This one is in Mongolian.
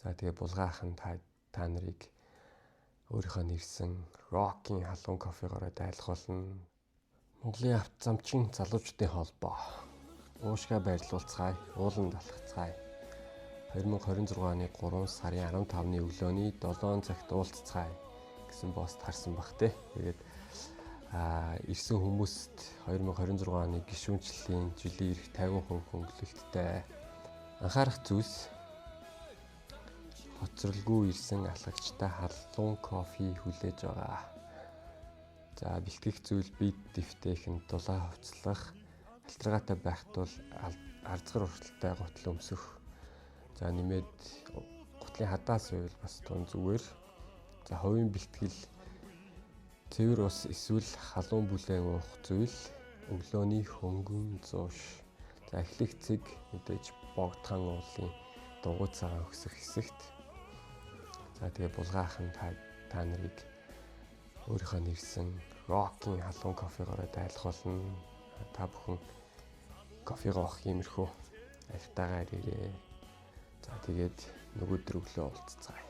За тэгээ булгаахан та нарыг өөрийнхөө нэрсэн Rocky халуун кофегоороо дайлах болно. Монголын авто замчин залуучдын холбоо уушгаа байрлуулцгаая, уулан далхацгаая. 2026 оны 3 сарын 15-ны өглөөний 7 цагт уулзцгаая гэсэн пост харсан баг те. Тэгээд ирсэн хүмүүст 2026 оны гишүүнчлэлийн жилийн ирэх 50 хөнгөлөлттэй анхаарах зүйлс хоцролгүй ирсэн алхагчтай халуун кофе хүлээж байгаа. За бэлтгэх зүйл бит дэвтэйхэн дулаан хувцлах, альтргаатай байх тул арзгар урталтай гутал өмсөх. За нэмээд гутлын хадаас байвал бас тун зүгээр. За хувийн бэлтгэл цэвэр ус эсвэл халуун бүлээн уух зүйл, өглөөний хөнгөн зууш. За эхлэх цэг мэдээж богдхан уулын дугуй цагаан өсөх хэсэгт. За тэгээ булгаахан та нарыг өөрийнхөө нэрсэн Rocky халуун кофегоороо дайлах болно. Та бүхэн кофего авах иймэрхүү аятайгаар ирээ. За тэгээд нөгөөдөр өглөө уулзцгаая.